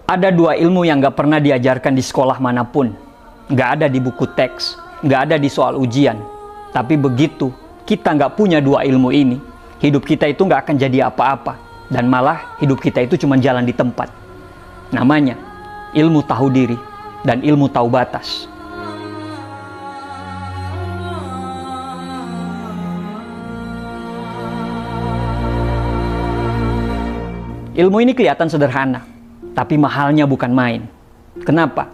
Ada dua ilmu yang gak pernah diajarkan di sekolah manapun. Gak ada di buku teks, gak ada di soal ujian. Tapi begitu kita gak punya dua ilmu ini, hidup kita itu gak akan jadi apa-apa. Dan malah hidup kita itu cuma jalan di tempat. Namanya ilmu tahu diri dan ilmu tahu batas. Ilmu ini kelihatan sederhana, tapi mahalnya bukan main. Kenapa?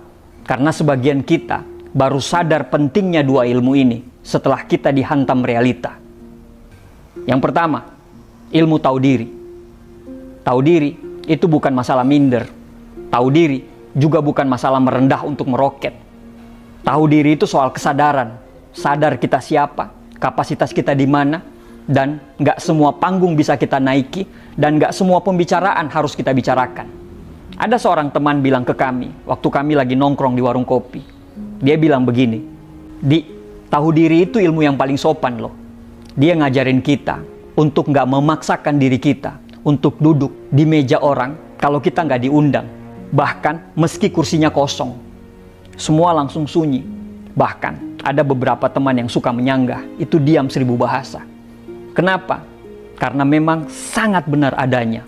Karena sebagian kita baru sadar pentingnya dua ilmu ini setelah kita dihantam realita. Yang pertama, ilmu tahu diri. Tahu diri itu bukan masalah minder. Tahu diri juga bukan masalah merendah untuk meroket. Tahu diri itu soal kesadaran. Sadar kita siapa, kapasitas kita di mana, dan gak semua panggung bisa kita naiki, dan gak semua pembicaraan harus kita bicarakan. Ada seorang teman bilang ke kami, waktu kami lagi nongkrong di warung kopi. Dia bilang begini, tahu diri itu ilmu yang paling sopan loh. Dia ngajarin kita untuk gak memaksakan diri kita untuk duduk di meja orang kalau kita gak diundang. Bahkan meski kursinya kosong, semua langsung sunyi. Bahkan ada beberapa teman yang suka menyanggah, itu diam 1000 bahasa. Kenapa? Karena memang sangat benar adanya.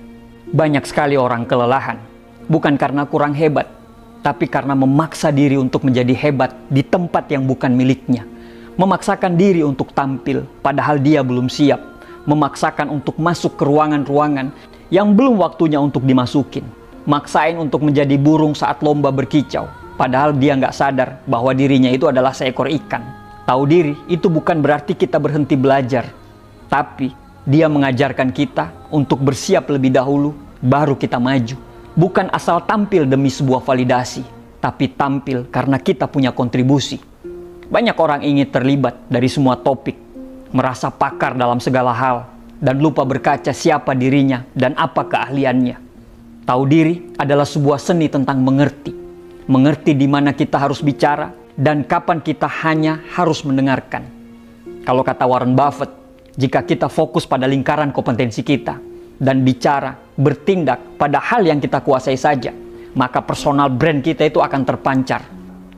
Banyak sekali orang kelelahan, bukan karena kurang hebat, tapi karena memaksa diri untuk menjadi hebat di tempat yang bukan miliknya. Memaksakan diri untuk tampil, padahal dia belum siap. Memaksakan untuk masuk ke ruangan-ruangan yang belum waktunya untuk dimasukin. Maksain untuk menjadi burung saat lomba berkicau, padahal dia nggak sadar bahwa dirinya itu adalah seekor ikan. Tahu diri itu bukan berarti kita berhenti belajar, tapi dia mengajarkan kita untuk bersiap lebih dahulu, baru kita maju. Bukan asal tampil demi sebuah validasi, tapi tampil karena kita punya kontribusi. Banyak orang ingin terlibat dari semua topik, merasa pakar dalam segala hal, dan lupa berkaca siapa dirinya dan apa keahliannya. Tahu diri adalah sebuah seni tentang mengerti. Mengerti di mana kita harus bicara, dan kapan kita hanya harus mendengarkan. Kalau kata Warren Buffett, jika kita fokus pada lingkaran kompetensi kita dan bicara, bertindak pada hal yang kita kuasai saja, maka personal brand kita itu akan terpancar.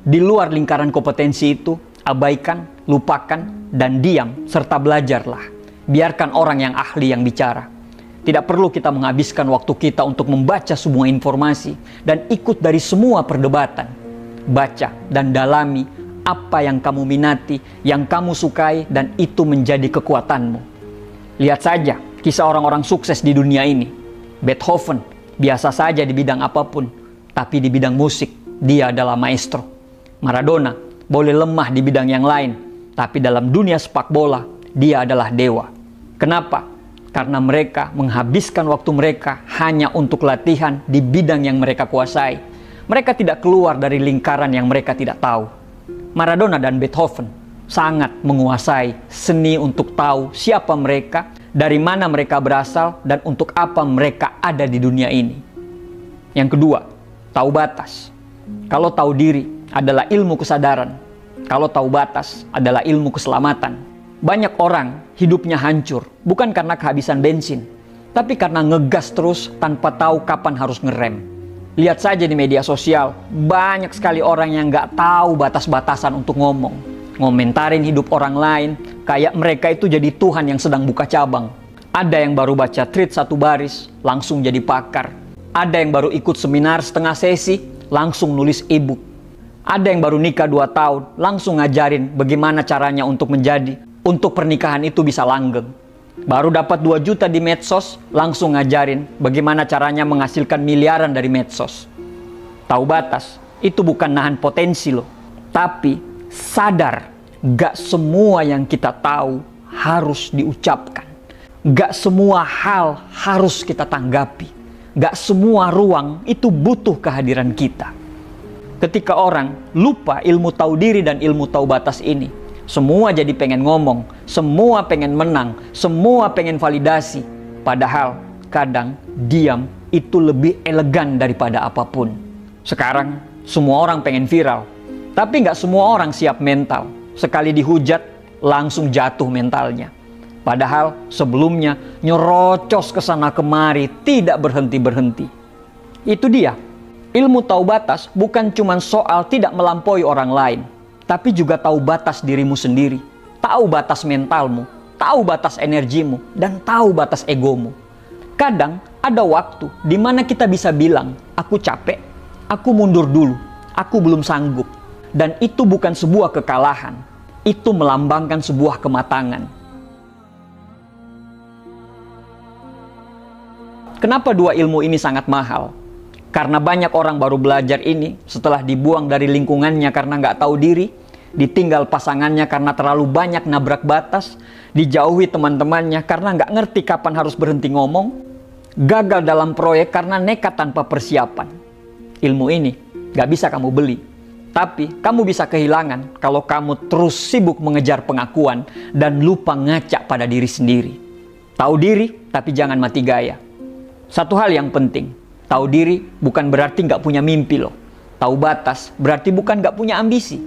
Di luar lingkaran kompetensi itu, abaikan, lupakan, dan diam, serta belajarlah. Biarkan orang yang ahli yang bicara. Tidak perlu kita menghabiskan waktu kita untuk membaca semua informasi dan ikut dari semua perdebatan. Baca dan dalami apa yang kamu minati, yang kamu sukai, dan itu menjadi kekuatanmu. Lihat saja kisah orang-orang sukses di dunia ini. Beethoven biasa saja di bidang apapun, tapi di bidang musik dia adalah maestro. Maradona boleh lemah di bidang yang lain, tapi dalam dunia sepak bola dia adalah dewa. Kenapa? Karena mereka menghabiskan waktu mereka hanya untuk latihan di bidang yang mereka kuasai. Mereka tidak keluar dari lingkaran yang mereka tidak tahu. Maradona dan Beethoven sangat menguasai seni untuk tahu siapa mereka, dari mana mereka berasal, dan untuk apa mereka ada di dunia ini. Yang kedua, tahu batas. Kalau tahu diri adalah ilmu kesadaran, kalau tahu batas adalah ilmu keselamatan. Banyak orang hidupnya hancur, bukan karena kehabisan bensin, tapi karena ngegas terus tanpa tahu kapan harus ngerem. Lihat saja di media sosial, banyak sekali orang yang nggak tahu batas-batasan untuk ngomong. Ngomentarin hidup orang lain, kayak mereka itu jadi Tuhan yang sedang buka cabang. Ada yang baru baca tweet 1 baris, langsung jadi pakar. Ada yang baru ikut seminar setengah sesi, langsung nulis e-book. Ada yang baru nikah 2 tahun, langsung ngajarin bagaimana caranya untuk pernikahan itu bisa langgeng. Baru dapat 2 juta di medsos, langsung ngajarin bagaimana caranya menghasilkan miliaran dari medsos. Tahu batas, itu bukan nahan potensi loh. Tapi sadar, gak semua yang kita tahu harus diucapkan. Gak semua hal harus kita tanggapi. Gak semua ruang itu butuh kehadiran kita. Ketika orang lupa ilmu tahu diri dan ilmu tahu batas ini, semua jadi pengen ngomong, semua pengen menang, semua pengen validasi. Padahal kadang diam itu lebih elegan daripada apapun. Sekarang semua orang pengen viral, tapi nggak semua orang siap mental. Sekali dihujat langsung jatuh mentalnya. Padahal sebelumnya nyerocos kesana kemari, tidak berhenti-berhenti. Itu dia Ilmu tahu batas bukan cuma soal tidak melampaui orang lain, tapi juga tahu batas dirimu sendiri, tahu batas mentalmu, tahu batas energimu, dan tahu batas egomu. Kadang ada waktu di mana kita bisa bilang, aku capek, aku mundur dulu, aku belum sanggup. Dan itu bukan sebuah kekalahan, itu melambangkan sebuah kematangan. Kenapa dua ilmu ini sangat mahal? Karena banyak orang baru belajar ini setelah dibuang dari lingkungannya karena nggak tahu diri, ditinggal pasangannya karena terlalu banyak nabrak batas, dijauhi teman-temannya karena nggak ngerti kapan harus berhenti ngomong, gagal dalam proyek karena nekat tanpa persiapan. Ilmu ini nggak bisa kamu beli, tapi kamu bisa kehilangan kalau kamu terus sibuk mengejar pengakuan dan lupa ngaca pada diri sendiri. Tahu diri, tapi jangan mati gaya. Satu hal yang penting, tahu diri bukan berarti nggak punya mimpi loh. Tahu batas berarti bukan nggak punya ambisi.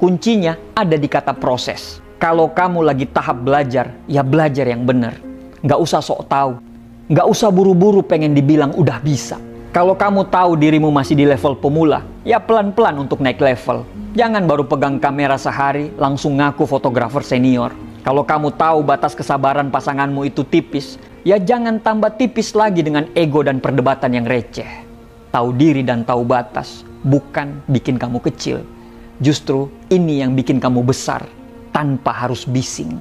Kuncinya ada di kata proses. Kalau kamu lagi tahap belajar, ya belajar yang benar. Nggak usah sok tahu. Nggak usah buru-buru pengen dibilang udah bisa. Kalau kamu tahu dirimu masih di level pemula, ya pelan-pelan untuk naik level. Jangan baru pegang kamera sehari, langsung ngaku fotografer senior. Kalau kamu tahu batas kesabaran pasanganmu itu tipis, ya jangan tambah tipis lagi dengan ego dan perdebatan yang receh. Tahu diri dan tahu batas bukan bikin kamu kecil. Justru ini yang bikin kamu besar tanpa harus bising.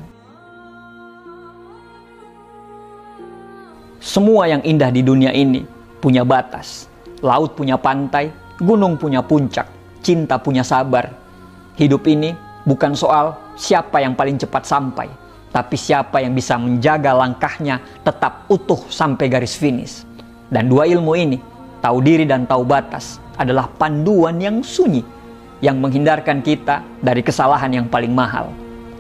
Semua yang indah di dunia ini punya batas. Laut punya pantai, gunung punya puncak, cinta punya sabar. Hidup ini bukan soal siapa yang paling cepat sampai, tapi siapa yang bisa menjaga langkahnya tetap utuh sampai garis finish. Dan dua ilmu ini, tahu diri dan tahu batas, adalah panduan yang sunyi yang menghindarkan kita dari kesalahan yang paling mahal,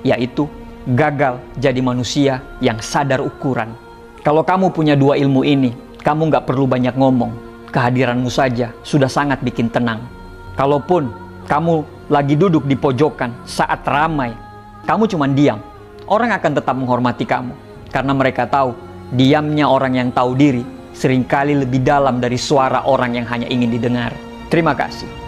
yaitu gagal jadi manusia yang sadar ukuran. Kalau kamu punya dua ilmu ini, kamu nggak perlu banyak ngomong. Kehadiranmu saja sudah sangat bikin tenang. Kalaupun kamu lagi duduk di pojokan saat ramai, kamu cuma diam, orang akan tetap menghormati kamu. Karena mereka tahu, diamnya orang yang tahu diri seringkali lebih dalam dari suara orang yang hanya ingin didengar. Terima kasih.